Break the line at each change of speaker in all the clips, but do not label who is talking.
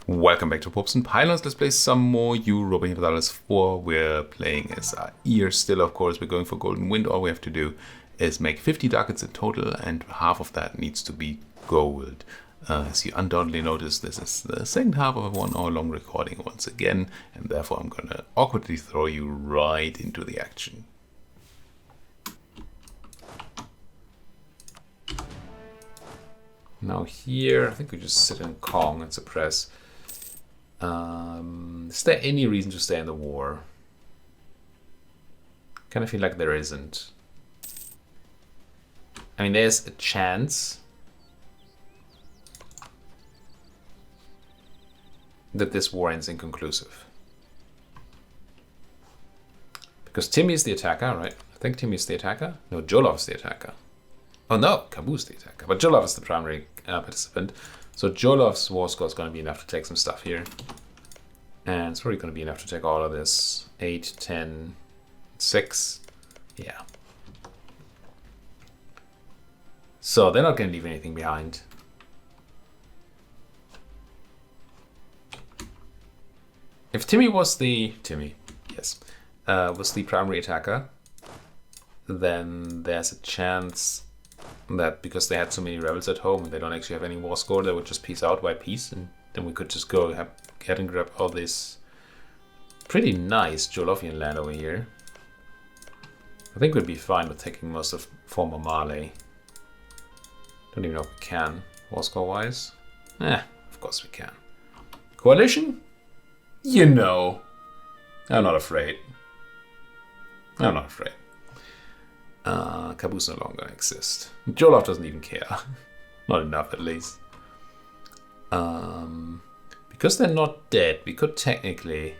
Welcome back to Popes and Pylons. Let's play some more Europa Universalis IV. We're playing as Zaire still, of course. We're going for Golden Wind. All we have to do is make 50 ducats in total, and half of that needs to be gold. As you undoubtedly notice, this is the second half of a 1 hour long recording once again, and therefore I'm going to awkwardly throw you right into the action. Now here, I think we just sit in Kong and suppress. Is there any reason to stay in the war? Kind of feel like there isn't. I mean, there's a chance that this war ends inconclusive. Because Timmy is the attacker, right? I think Timmy is the attacker. No, Jolov is the attacker. Oh no, Kabu's the attacker. But Jolov is the primary participant. So Jolov's war score is going to be enough to take some stuff here. And it's probably going to be enough to take all of this. 8, 10, 6. Yeah. So they're not going to leave anything behind. If Timmy was the... was the primary attacker, then there's a chance that because they had so many rebels at home and they don't actually have any war score, they would just peace out by peace, and then we could just go ahead and grab all this pretty nice Jolofian land over here. I think we'd be fine with taking most of former Mali. Don't even know if we can, war score wise. Of course we can. Coalition? You know. I'm not afraid. I'm not afraid. Kabu's no longer exist. Jolov doesn't even care. Not enough, at least. Because they're not dead, we could technically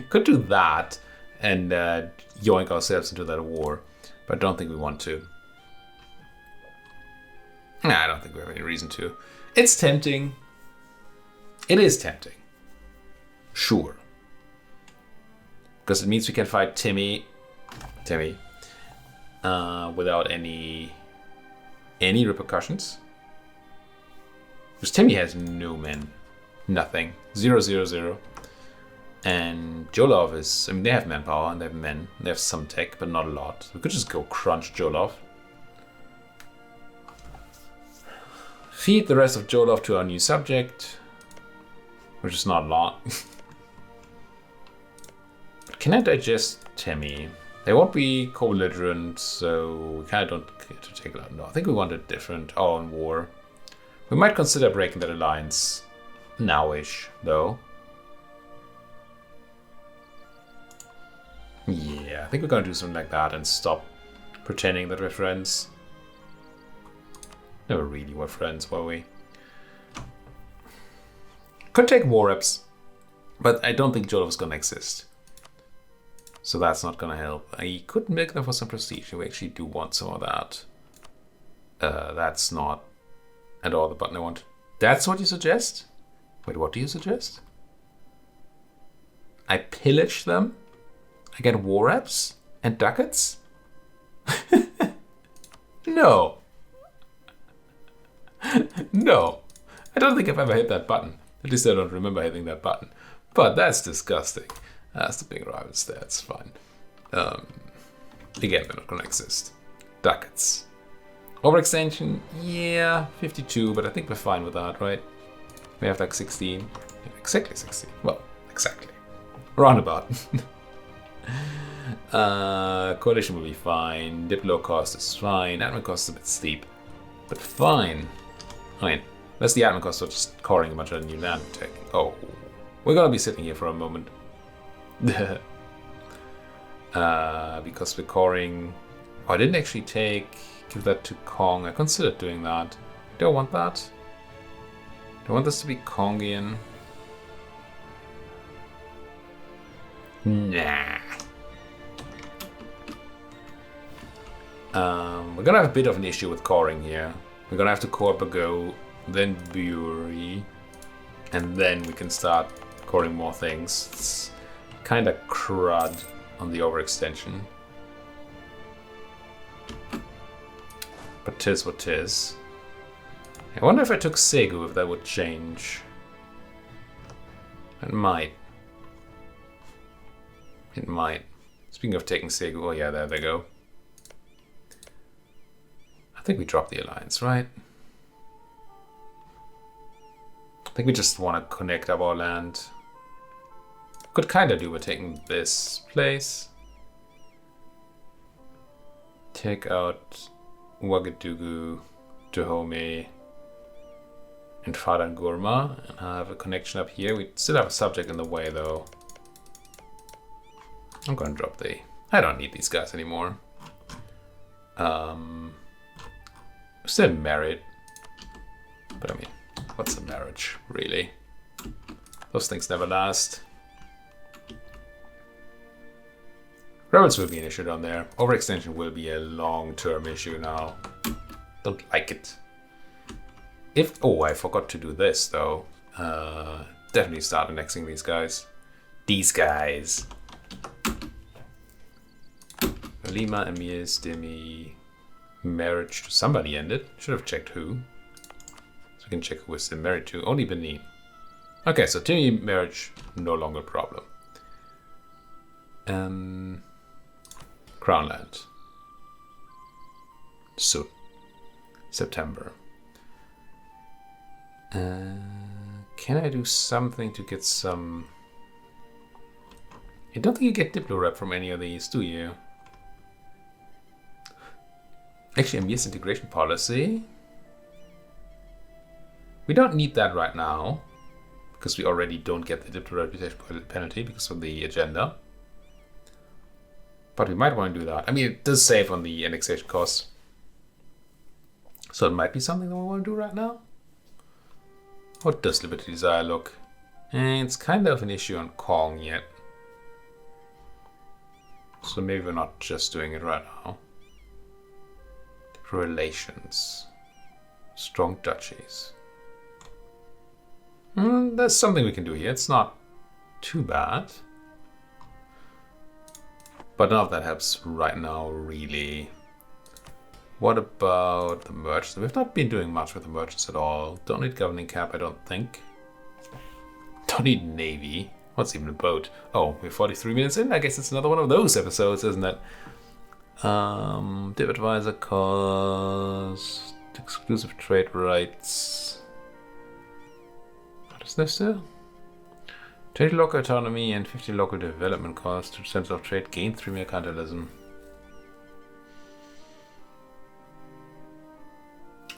could do that and yoink ourselves into that war, but I don't think we want to. I don't think we have any reason to. It's tempting. It is tempting. Sure. Because it means we can fight Timmy without any repercussions. Because Timmy has no men. Nothing. 0, 0, 0. And Jolov is... I mean, they have manpower and they have men. They have some tech, but not a lot. We could just go crunch Jolov. Feed the rest of Jolov to our new subject. Which is not a lot. But can I digest Timmy? They won't be co-belligerent, so we kind of don't get to take it out. No, I think we want a different all-in war. We might consider breaking that alliance now-ish, though. Yeah, I think we're going to do something like that and stop pretending that we're friends. Never really were friends, were we? Could take war reps, but I don't think Jolov is going to exist. So that's not going to help. I could make them for some prestige. We actually do want some of that. That's not at all the button I want. That's what you suggest? Wait, what do you suggest? I pillage them? I get war reps? And ducats? No. No. I don't think I've ever hit that button. At least I don't remember hitting that button. But that's disgusting. That's the big rivals there, it's fine. Again, they're not gonna exist. Ducats. Overextension, yeah, 52, but I think we're fine with that, right? We have like 16. Yeah, exactly 16. Well, exactly. Roundabout. Coalition will be fine. Diplo cost is fine. Admin cost is a bit steep, but fine. I mean, that's the admin cost of just coring a bunch of new land we're taking. Oh, we're gonna be sitting here for a moment. Because we're coring... Oh, I didn't actually give that to Kong. I considered doing that. Do I want that? Do I want this to be Kongian? Nah. We're gonna have a bit of an issue with coring here. We're gonna have to core Bago, then Buri, and then we can start coring more things. It's kind of crud on the overextension. But tis what tis. I wonder if I took Segu, if that would change. It might. It might. Speaking of taking Segu, oh yeah, there they go. I think we dropped the alliance, right? I think we just want to connect up our land. Could kind of do with taking this place. Take out Ouagadougou, Dahomey, and Fadan Gurma, and have a connection up here. We still have a subject in the way, though. I'm going to drop the... I don't need these guys anymore. Still married. But I mean, what's a marriage, really? Those things never last. Rebels will be an issue down there. Overextension will be a long-term issue now. Don't like it. If... Oh, I forgot to do this, though. Definitely start annexing these guys. These guys. Lima, Emir, Stimi. Marriage to somebody ended. Should have checked who. So we can check who is still married to. Only Benin. Okay, so Timmy marriage, no longer a problem. Crownland. Soon. September. Can I do something to get some... I don't think you get Diplo rep from any of these, do you? Actually, Emir's integration policy. We don't need that right now, because we already don't get the Diplo reputation penalty because of the agenda. But we might want to do that. I mean, it does save on the annexation costs. So it might be something that we want to do right now. What does Liberty Desire look? It's kind of an issue on Kong yet. So maybe we're not just doing it right now. Relations. Strong duchies. There's something we can do here. It's not too bad. But none of that helps right now, really. What about the merchants? We've not been doing much with the merchants at all. Don't need governing cap, I don't think. Don't need navy. What's even a boat? Oh, we're 43 minutes in. I guess it's another one of those episodes, isn't it? Div advisor cost, exclusive trade rights. What is this still? 20 local autonomy and 50 local development cost, 2% of trade, gain 3 mercantilism.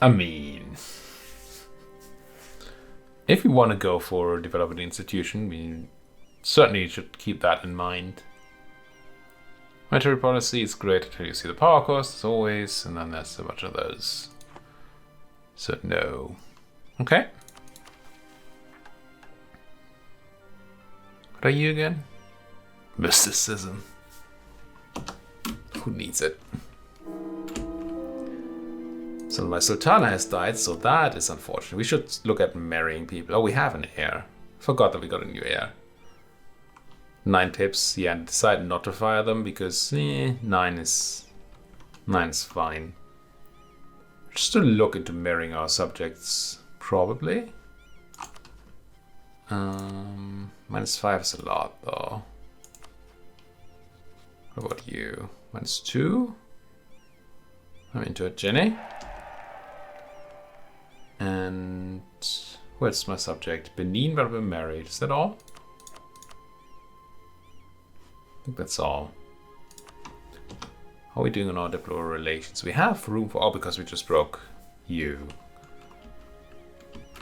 I mean, if we want to go for developing an institution, we certainly should keep that in mind. Monetary policy is great until you see the power cost, as always, and then there's so much of those. So no. Okay. What are you again? Mysticism. Who needs it? So my Sultana has died, so that is unfortunate. We should look at marrying people. Oh, we have an heir. Forgot that we got a new heir. 9 tips, yeah, and decided not to fire them because 9 is fine. Just to look into marrying our subjects, probably. -5 is a lot, though. What about you? -2? I'm into it, Jenny. And where's my subject? Benin, but we're married. Is that all? I think that's all. How are we doing on our diplomatic relations? We have room for... Oh, because we just broke you.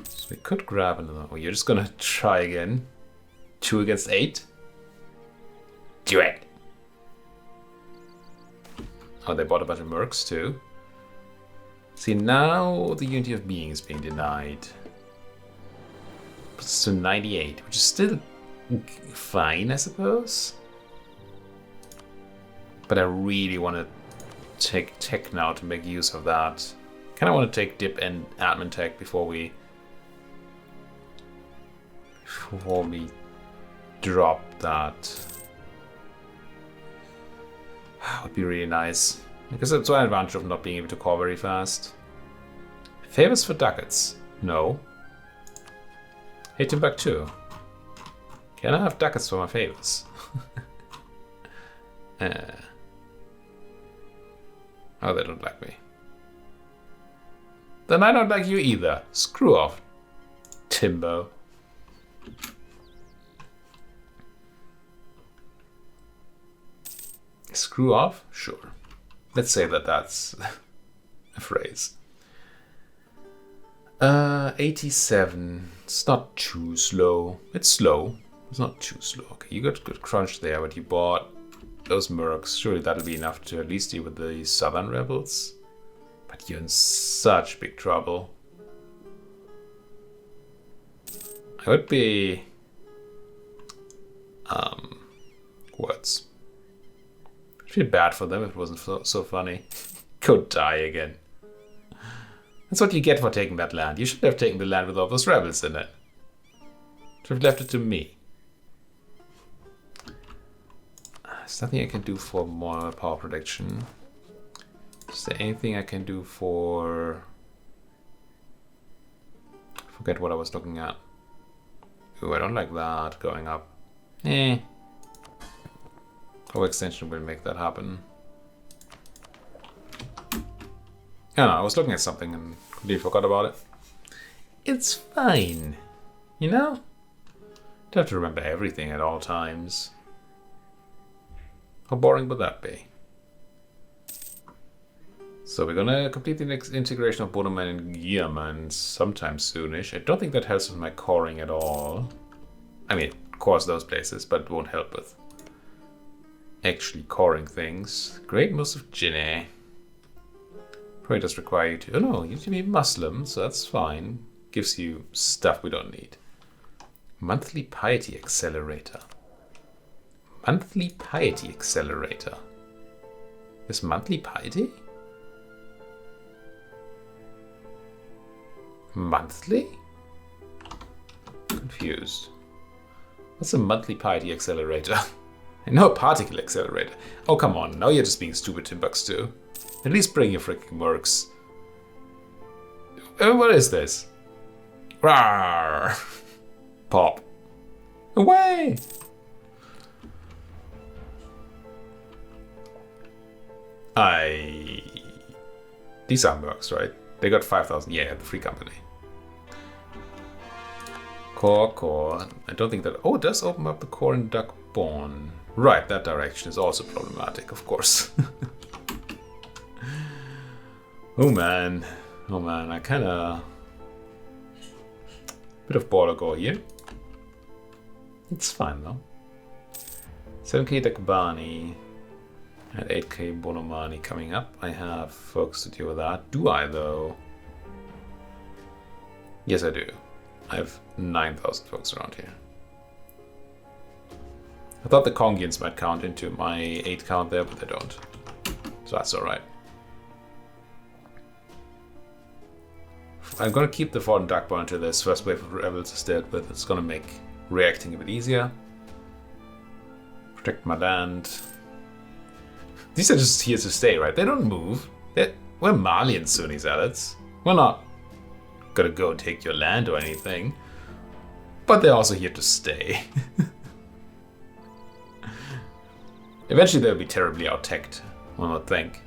So we could grab another... Oh, you're just gonna try again. 2 against 8? Do it! Oh, they bought a bunch of mercs too. See, now the unity of being is being denied. It's to 98, which is still fine, I suppose. But I really want to take tech now to make use of that. Kind of want to take dip and admin tech before we drop that. Would be really nice. Because that's one advantage of not being able to call very fast. Favors for ducats? No. Hey, Timbuktu. Can I have ducats for my favors? Oh, they don't like me. Then I don't like you either. Screw off, Timbo. Screw off? Sure. Let's say that that's a phrase. 87. It's not too slow. It's slow. It's not too slow. Okay, you got good crunch there, but you bought those mercs. Surely that'll be enough to at least deal with the southern rebels. But you're in such big trouble. I would be... words. I feel bad for them if it wasn't so funny. Go die again. That's what you get for taking that land. You should have taken the land with all those rebels in it. Should have left it to me. There's nothing I can do for more power protection. Is there anything I can do for... Forget what I was looking at. Ooh, I don't like that going up. Overextension will make that happen. I don't know, I was looking at something and completely forgot about it. It's fine. You know? Don't have to remember everything at all times. How boring would that be? So we're gonna complete the next integration of Bodoman and Gearman sometime soonish. I don't think that helps with my coring at all. I mean, it cores those places, but it won't help with actually coring things. Great most of Jinneh. Probably does require you to... Oh no, you need to be Muslim, so that's fine. Gives you stuff we don't need. Monthly Piety Accelerator. Monthly Piety Accelerator. Is monthly piety? Monthly? Confused. What's a monthly piety accelerator? I know a particle accelerator. Oh, come on. Now you're just being stupid, Timbuktu. At least bring your freaking works. What is this? Rawr! Pop. Away! These are mercs, right? They got 5,000. Yeah, the free company. Core. I don't think that... Oh, it does open up the core in Duckborn. Right, that direction is also problematic, of course. Oh man, I kinda... Bit of border gore here. It's fine though. 7k Dakbani and 8k Bonomani coming up. I have folks to deal with that. Do I though? Yes, I do. I have 9,000 folks around here. I thought the Kongians might count into my 8 count there, but they don't. So that's alright. I'm gonna keep the Fort and Duckborn until this first wave of rebels is dealt with. It's gonna make reacting a bit easier. Protect my land. These are just here to stay, right? They don't move. We're Malian Sunni zealots. We're not gonna go take your land or anything. But they're also here to stay. Eventually they'll be terribly out-teched, one would think.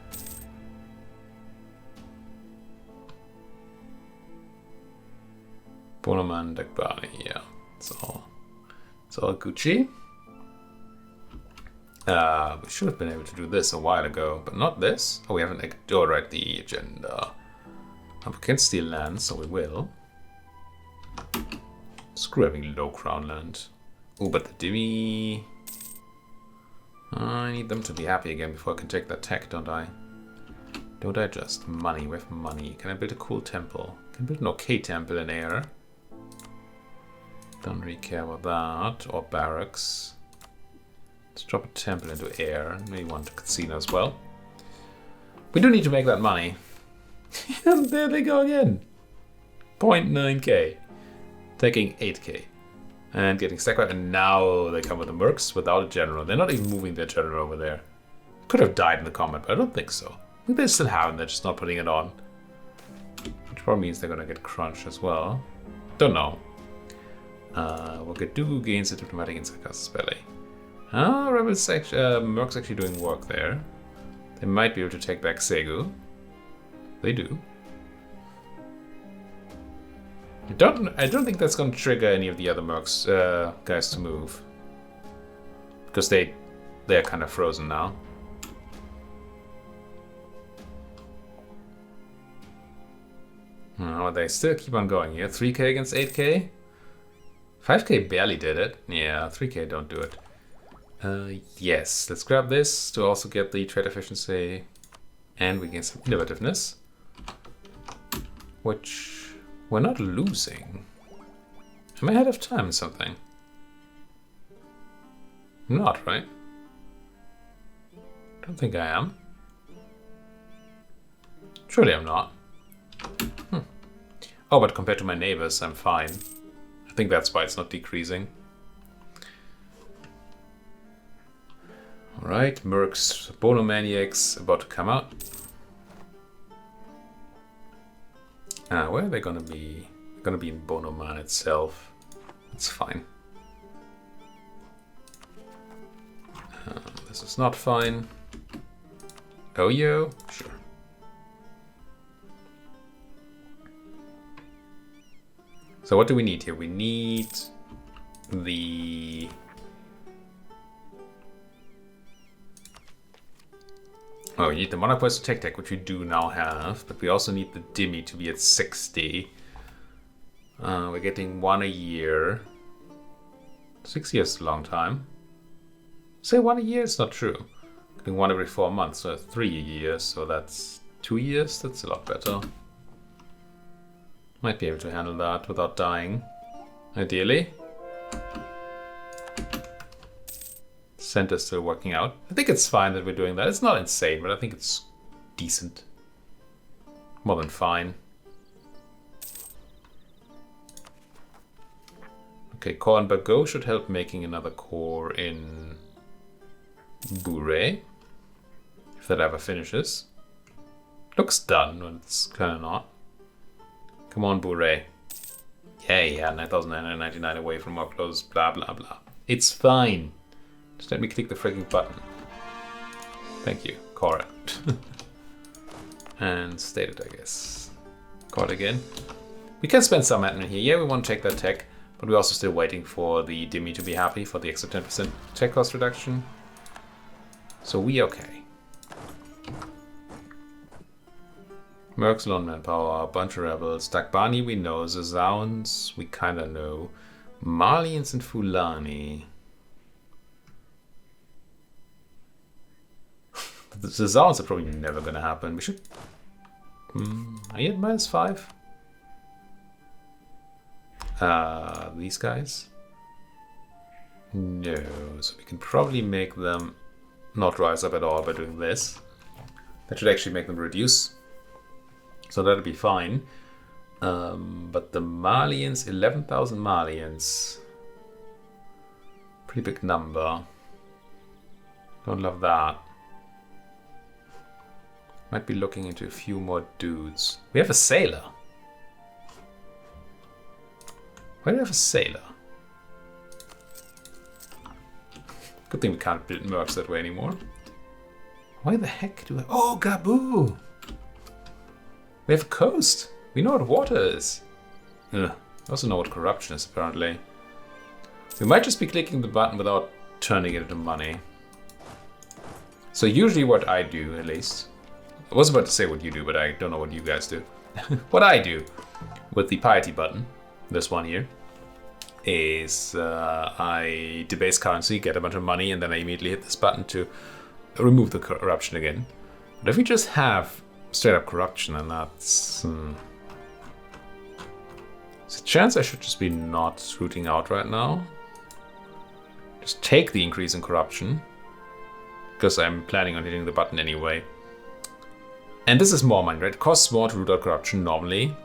Bonoman, Dakbani, yeah. It's all Gucci. We should have been able to do this a while ago, but not this. Oh, we haven't... Oh, right, the agenda. We can steal land, so we will. Screw having low crown land. Oh, but the Dimi... I need them to be happy again before I can take that tech, don't I? Don't I just? Money, we have money. Can I build a cool temple? Can I build an okay temple in air? Don't really care about that. Or barracks. Let's drop a temple into air. Maybe one to casino as well. We do need to make that money. And there they go again. 0.9k. Taking 8k. And getting stack right. And now they come with the mercs without a general. They're not even moving their general over there. Could have died in the combat, but I don't think so. I think they still have it, they're just not putting it on. Which probably means they're gonna get crunched as well. Don't know. Wagadugu gains a diplomatic in Sarkas's belly. Ah, rebels actually, Merc's actually doing work there. They might be able to take back Segu. They do. I don't think that's gonna trigger any of the other Mercs guys to move. Because they're kind of frozen now. Oh, they still keep on going here. 3k against 8k? 5k barely did it. Yeah, 3k don't do it. Yes, let's grab this to also get the trade efficiency. And we gain some innovativeness. Which we're not losing. Am I ahead of time or something? Not, right? Don't think I am. Surely I'm not. Oh, but compared to my neighbors, I'm fine. I think that's why it's not decreasing. Alright, Mercs, Bonomaniacs about to come out. Where are they gonna be? They're gonna be in Bonoman itself. That's fine. This is not fine. Oh, yo, sure. So what do we need here? We need the... Oh, we need the Monarch Points to Tech, which we do now have, but we also need the Dimmy to be at 60. We're getting 1 a year. 6 years is a long time. Say 1 a year, it's not true. Getting 1 every 4 months, so 3 a year, so that's 2 years. That's a lot better. Might be able to handle that without dying, ideally. Center's still working out. I think it's fine that we're doing that. It's not insane, but I think it's decent. More than fine. Okay, core and Bago should help making another core in Bourret. If that ever finishes. Looks done, but it's kind of not. Come on, Bourret. Yeah, 9,999 away from our close, blah, blah, blah. It's fine. Just let me click the freaking button. Thank you. Correct. And stated, I guess. Caught again. We can spend some admin here. Yeah, we want to take that tech, but we're also still waiting for the Dimmy to be happy for the extra 10% tech cost reduction. So we okay. Mercs, lone manpower, bunch of rebels. Dagbani we know. Zazounds we kind of know. Malians and Fulani. The Zazounds are probably never going to happen. We should... are you at -5? These guys? No. So we can probably make them not rise up at all by doing this. That should actually make them reduce. So that'll be fine. But the Malians, 11,000 Malians. Pretty big number. Don't love that. Might be looking into a few more dudes. We have a sailor. Why do we have a sailor? Good thing we can't build mercs that way anymore. Why the heck do I... Oh, Gaboo! We have a coast. We know what water is. Ugh. We also know what corruption is, apparently. We might just be clicking the button without turning it into money. So usually what I do, at least... I was about to say what you do, but I don't know what you guys do. What I do with the piety button, this one here, is I debase currency, get a bunch of money, and then I immediately hit this button to remove the corruption again. But if we just have straight up corruption, then that's... There's a chance I should just be not rooting out right now. Just take the increase in corruption, because I'm planning on hitting the button anyway. And this is more money, right? It costs more to root out corruption normally,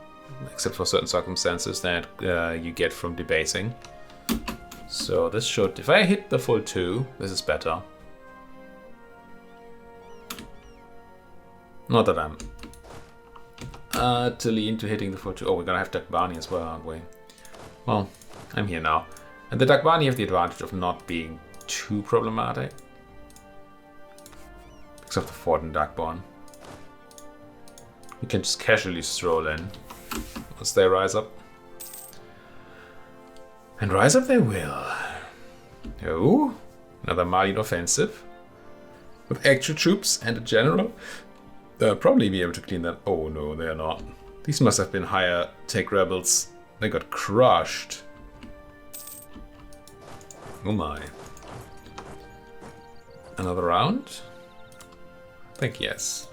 except for certain circumstances that you get from debasing. So this should, if I hit the full 2, this is better. Not that I'm utterly into hitting the 4-2. Oh, we're gonna have Dagbani as well, aren't we? Well, I'm here now. And the Dagbani have the advantage of not being too problematic. Because of the fort and Dagborn. You can just casually stroll in once they rise up. And rise up they will. Oh, another Malian offensive. With actual troops and a general. They'll probably be able to clean that. Oh no, they're not. These must have been higher tech rebels. They got crushed. Oh my. Another round? I think yes.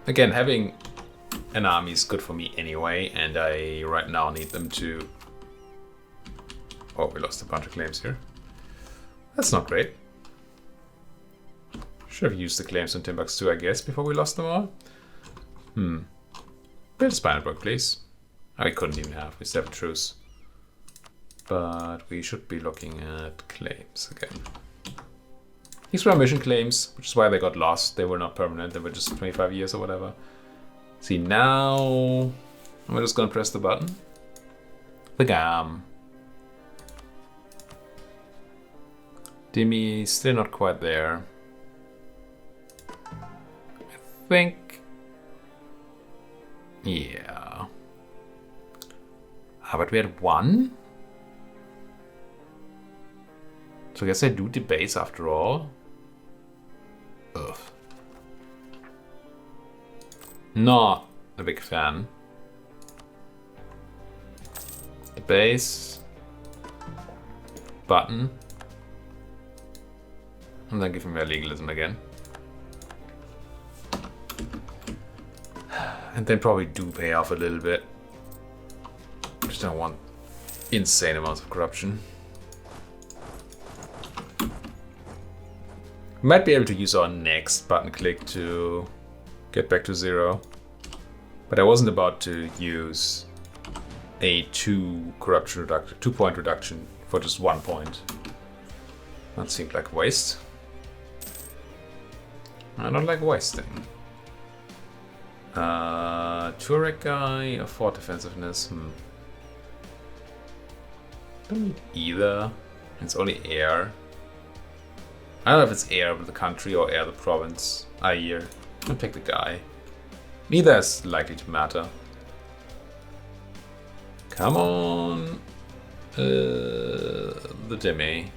Again, having an army is good for me anyway, and I right now need them to... Oh, we lost a bunch of claims here. That's not great. Should have used the claims on Timbuktu, I guess, before we lost them all. Build a spinal block, please. Oh, we couldn't even have. We still have a truce. But we should be looking at claims again. These were mission claims, which is why they got lost. They were not permanent. They were just 25 years or whatever. See, now... I'm just gonna press the button. The GAM. Dimi still not quite there. I think... Yeah. Ah, but we had one? So I guess I do the base after all. Ugh. Not a big fan. The base. Button. And then give him their legalism again. And then probably do pay off a little bit. Just don't want insane amounts of corruption. We might be able to use our next button click to get back to 0. But I wasn't about to use a 2-point reduction for just 1 point. That seemed like a waste. I don't like wasting. Turek guy or fort defensiveness? Don't need either. It's only air. I don't know if it's air of the country or air of the province. Air. I'll pick the guy. Neither is likely to matter. Come on. The Demi.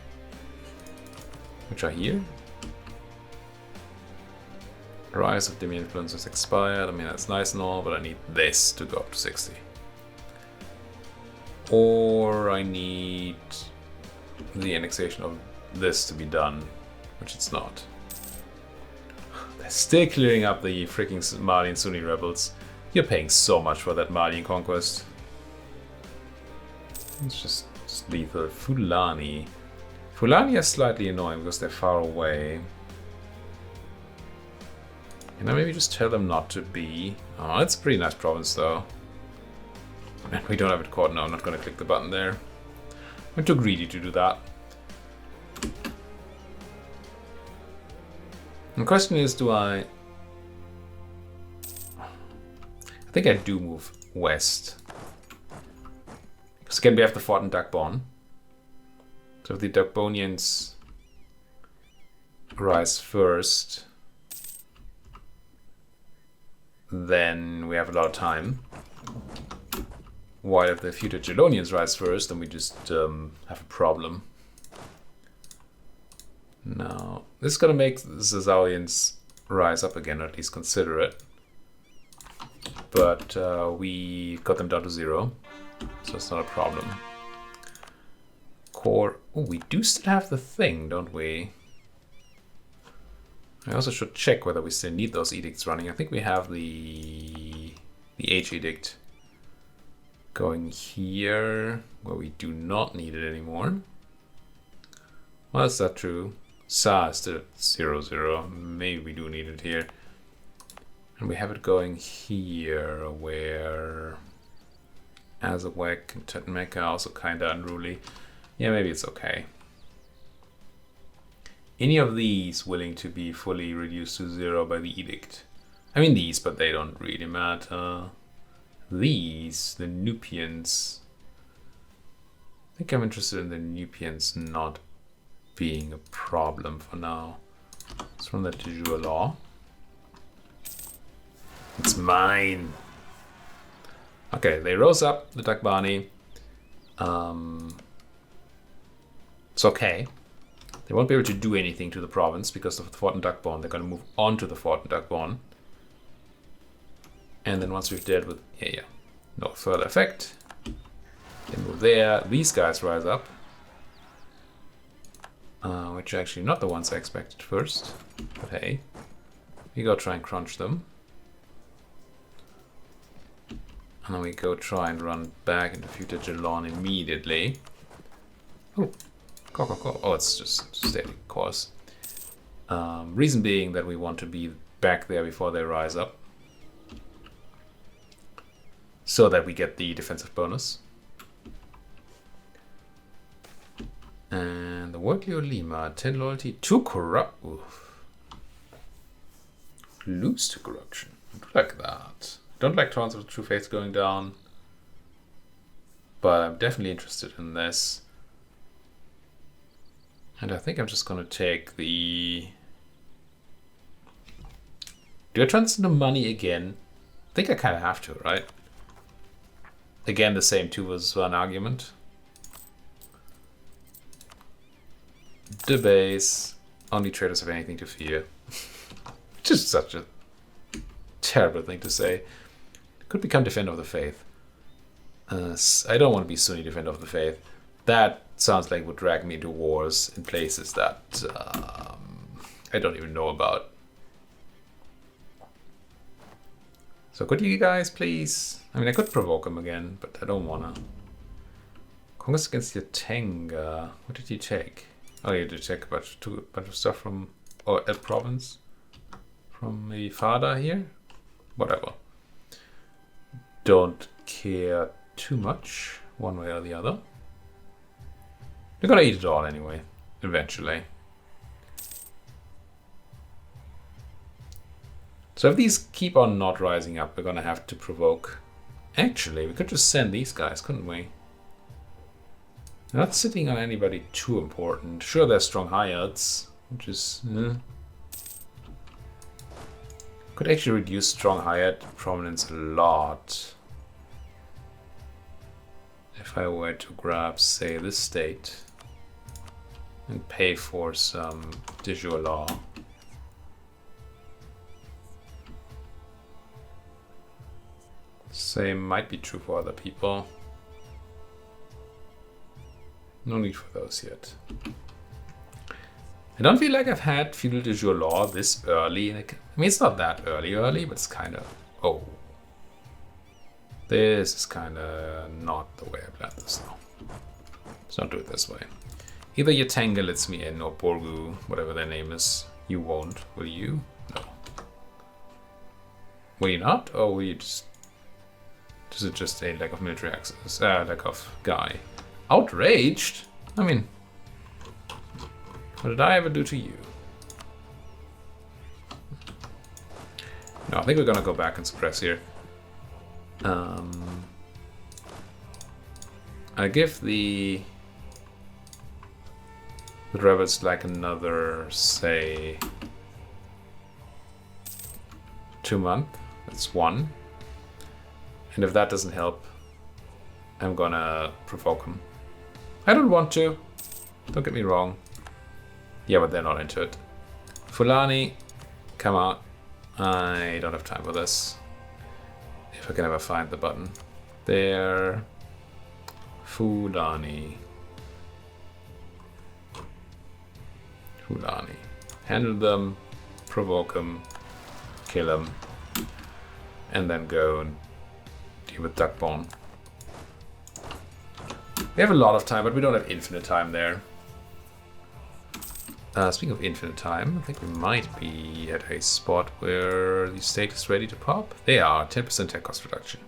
Which are here. Rise of Demi influences expired. I mean, that's nice and all, but I need this to go up to 60. Or I need the annexation of this to be done, which it's not. They're still clearing up the freaking Malian Sunni rebels. You're paying so much for that Malian conquest. It's just lethal. Fulani. Fulani is slightly annoying because they're far away. Can I maybe just tell them not to be? Oh, it's a pretty nice province though. And we don't have it caught now. I'm not going to click the button there. I'm too greedy to do that. The question is, do I think I do move west. Because again, we have the fort in Dagbon. So if the Dagbonians rise first, then we have a lot of time. While if the future Gelonians rise first, then we just have a problem. Now, this is going to make the Zazawians rise up again, or at least consider it. But we got them down to 0, so it's not a problem. Core. Oh, we do still have the thing, don't we? I also should check whether we still need those edicts running. I think we have the H edict going here, where we do not need it anymore. Well, is that true? Sa is still at 0-0. Maybe we do need it here. And we have it going here, where Azawak and Tetmeka are also kind of unruly. Yeah, maybe it's okay. any of these willing to be fully reduced to 0 by the edict? I mean these, but they don't really matter. These, the Nubians. I think I'm interested in the Nubians not being a problem for now. It's from the de jure law. It's mine. Okay, they rose up, the Dagbani. It's okay. They won't be able to do anything to the province because of the Fort and Dagborn. They're going to move on to the Fort and Dagborn. And then once we've dealt with... no further effect. They move there. These guys rise up. Which are actually not the ones I expected first. But hey. We go try and crunch them. And then we go try and run back into Futa Jalon immediately. Oh. Oh, it's just static course. Reason being that we want to be back there before they rise up. So that we get the defensive bonus. And the Workleo Lima, 10 loyalty, 2 corrupt. Oof. Lose to corruption. I do like that. Don't like Transfer of True Faith going down. But I'm definitely interested in this. And I think I'm just going to take the... Do I transfer the money again? I think I kind of have to, right? Again, the same 2 was one argument. Debase. Only traders have anything to fear. Just such a terrible thing to say. Could become Defender of the Faith. I don't want to be Sunni Defender of the Faith. That sounds like it would drag me into wars in places that I don't even know about. So could you guys please... I mean, I could provoke him again, but I don't wanna. Congress against Yatenga. What did you take? Oh, you did take a bunch of stuff from... Oh, El Province. From the father here? Whatever. Don't care too much, one way or the other. They're gonna eat it all anyway, eventually. So if these keep on not rising up, we're gonna have to provoke. Actually, we could just send these guys, couldn't we? They're not sitting on anybody too important. Sure, they're strong Hyads, which is... Could actually reduce strong Hyad prominence a lot. If I were to grab, say, this state and pay for some de jure law. Same might be true for other people. No need for those yet. I don't feel like I've had feudal de jure law this early. Like, I mean, it's not that early, but it's kind of... Oh. This is kind of not the way I planned this now. Let's not do it this way. Either Yatenga lets me in, or Borgu, whatever their name is. You won't, will you? No. Will you not? Or will you just... Is it just a lack of military access? Lack of guy. Outraged? I mean... What did I ever do to you? No, I think we're gonna go back and suppress here. I give the rebels like another, say, 2 months. That's 1. And if that doesn't help, I'm gonna provoke them. I don't want to. Don't get me wrong. Yeah, but they're not into it. Fulani, come out. I don't have time for this. If I can ever find the button. There. Fulani. Fulani. Handle them, provoke them, kill them, and then go and deal with Duckbone. We have a lot of time, but we don't have infinite time there. Speaking of infinite time, I think we might be at a spot where the state is ready to pop. They are. 10% tech cost reduction.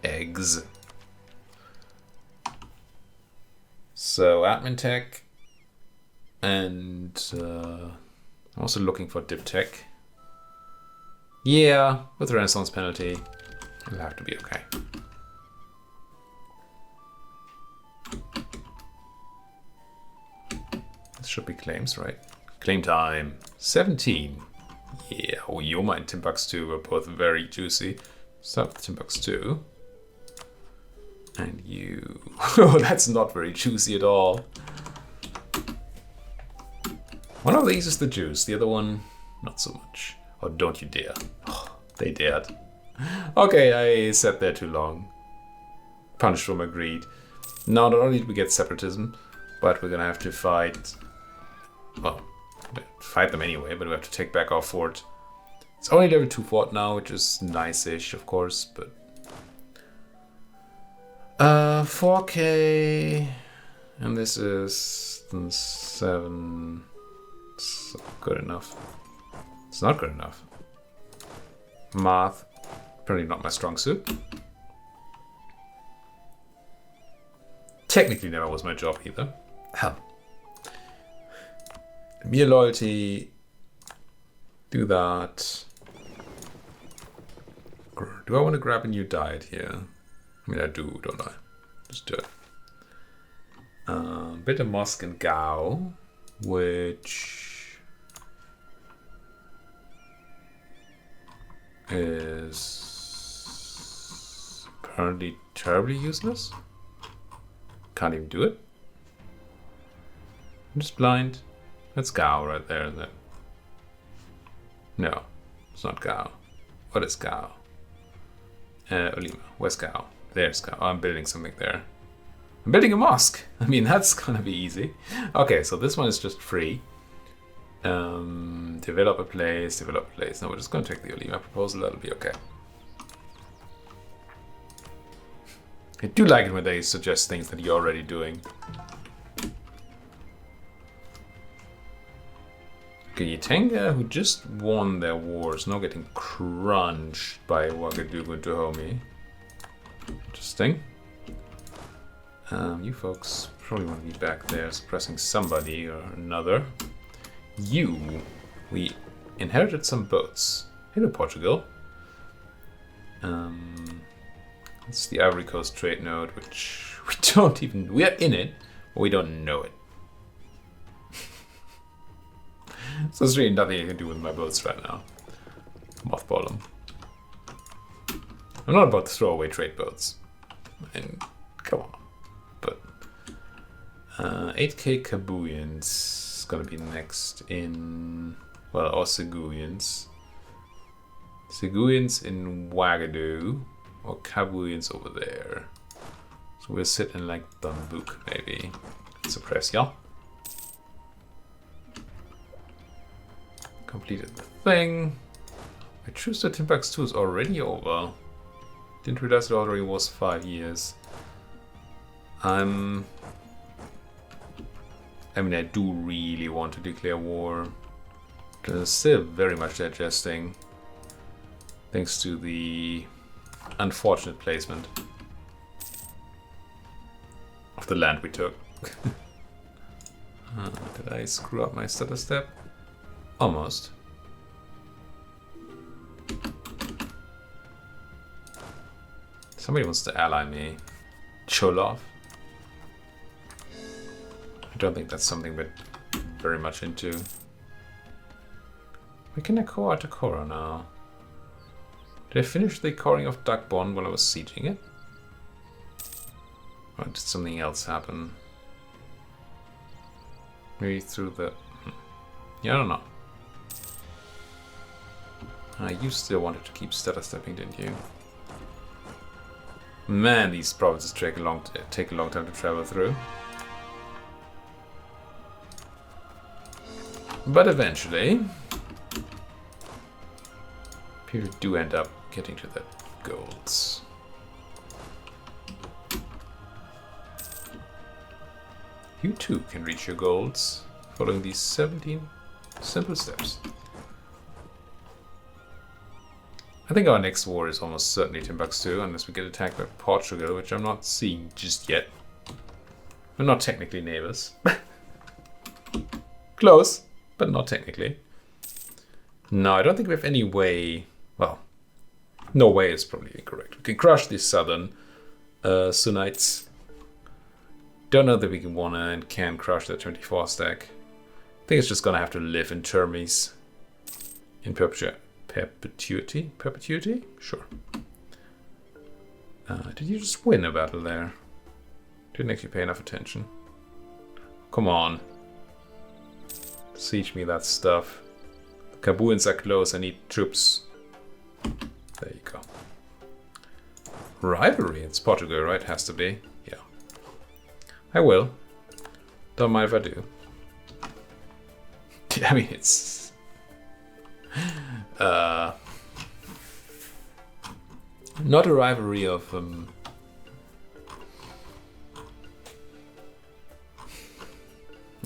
Eggs. So, admin tech. And I'm also looking for div tech. Yeah, with the Renaissance penalty, it'll have to be okay. This should be claims, right? Claim time. 17. Yeah, oh, Yoma and Timbuktu were both very juicy. Start with Timbuktu. And you... Oh, that's not very juicy at all. One of these is the juice, the other one, not so much. Oh, don't you dare. Oh, they dared. Okay, I sat there too long. Punished from agreed. Now, not only did we get separatism, but we're gonna have to fight... Well, fight them anyway, but we have to take back our fort. It's only level 2 fort now, which is nice-ish, of course, but... 4K... And this is 7... It's good enough. It's not good enough. Math, apparently not my strong suit. Technically never was my job either. Hell. Mere loyalty. Do that. Do I want to grab a new diet here? I mean, I do, don't I? Just do it. Bit of Mosque and Gao, which is apparently terribly useless. Can't even do it. I'm just blind. That's Gao right there, isn't it? No, it's not Gao. What is Gao? Olima. Where's Gao? There's Gao. Oh, I'm building something there. I'm building a mosque. I mean, that's gonna be easy. Okay, so this one is just free. Develop a place, develop a place. No, we're just gonna take the Olima proposal. That'll be okay. I do like it when they suggest things that you're already doing. Okay, Tenga, who just won their wars, now getting crunched by Ouagadougou and Dahomey. Interesting. You folks probably want to be back there suppressing somebody or another. We inherited some boats. Hello, Portugal. It's the Ivory Coast trade node, which we don't even... We are in it, but we don't know it. So there's really nothing I can do with my boats right now. Mothball them. I'm not about to throw away trade boats. And come on. But 8k Kabuyans is gonna be next in, well, or Seguyans. Seguyans in Ouagadougou or Kabuyans over there. So we'll sit in like Bambouk maybe. Suppress y'all. Completed the thing. My truce to Timbuktu is already over. Didn't realize it already was 5 years. I mean, I do really want to declare war. It's still very much digesting, thanks to the unfortunate placement of the land we took. Did I screw up my stutter step? Almost. Somebody wants to ally me. Cholov. I don't think that's something we're very much into. We can acquire Takora now. Did I finish the coring of Dagbon while I was sieging it? Or did something else happen? Maybe through the... Yeah, I don't know. You still wanted to keep stutter stepping, didn't you? Man, these provinces take a long time to travel through. But eventually, people do end up getting to their goals. You too can reach your goals following these 17 simple steps. I think our next war is almost certainly Timbuktu, unless we get attacked by Portugal, which I'm not seeing just yet. We're not technically neighbors. Close, but not technically. No, I don't think we have any way. Well, no way is probably incorrect. We can crush these southern Sunnites. Don't know that we can wanna and can crush that 24 stack. I think it's just gonna have to live in termies. In perpetuity? Perpetuity? Sure. Did you just win a battle there? Didn't actually pay enough attention. Come on. Siege me that stuff. The Kabuans are close, I need troops. There you go. Rivalry, it's Portugal, right? Has to be. Yeah. I will. Don't mind if I do. I mean, it's... not a rivalry of...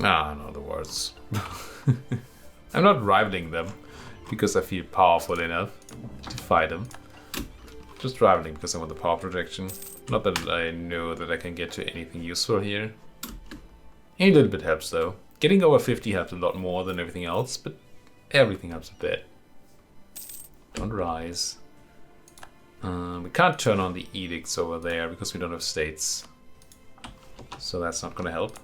I don't know the words. I'm not rivaling them because I feel powerful enough to fight them. Just rivaling because I want the power projection. Not that I know that I can get to anything useful here. A little bit helps though. Getting over 50 helps a lot more than everything else, but everything helps a bit. Don't rise. We can't turn on the edicts over there because we don't have states. So that's not gonna help.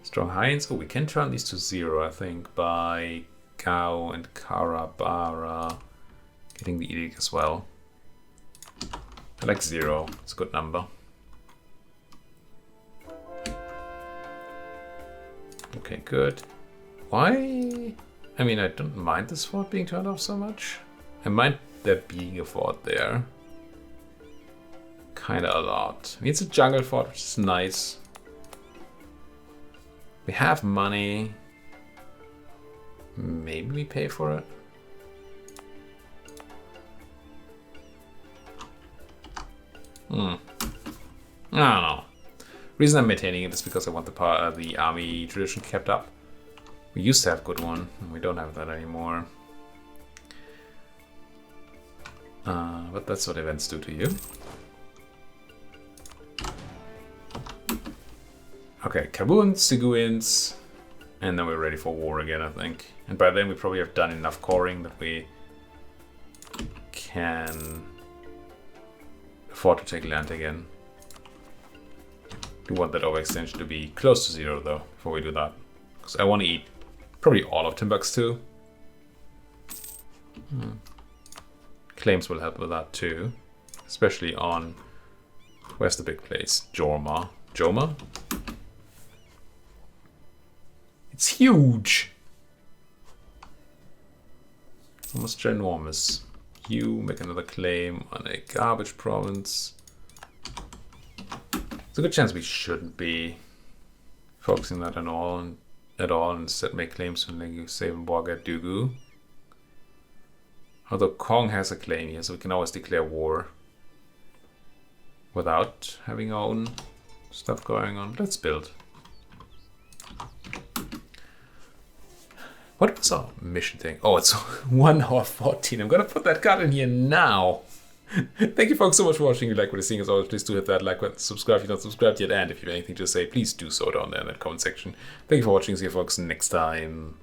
Strong Hinds. Oh, we can turn these to 0, I think, by Gao and Karabara getting the edict as well. I like 0. It's a good number. Okay, good. Why? I mean, I don't mind this fort being turned off so much. I mind there being a fort there. Kinda a lot. I mean, it's a jungle fort, which is nice. We have money. Maybe we pay for it. I don't know. Reason I'm maintaining it is because I want the army tradition kept up. We used to have a good one, and we don't have that anymore. But that's what events do to you. Okay, Kabuans, Siguins, and then we're ready for war again, I think. And by then we probably have done enough coring that we can afford to take land again. We want that overextension to be close to 0 though, before we do that. Because I want to eat probably all of Timbuktu. Claims will help with that too. Especially on... Where's the big place? Jorma. Joma? It's huge! Almost ginormous. You make another claim on a garbage province. There's a good chance we shouldn't be focusing that at all, and instead make claims on like Save Borga Dugu. Although Kong has a claim here, so we can always declare war without having our own stuff going on. Let's build. What was our mission thing? Oh, it's 1 hour 14. I'm gonna put that card in here now. Thank you folks so much for watching. If you like what you're seeing, as always, please do hit that like button, subscribe if you're not subscribed yet, and if you have anything to say, please do so down there in that comment section. Thank you for watching. See you folks next time.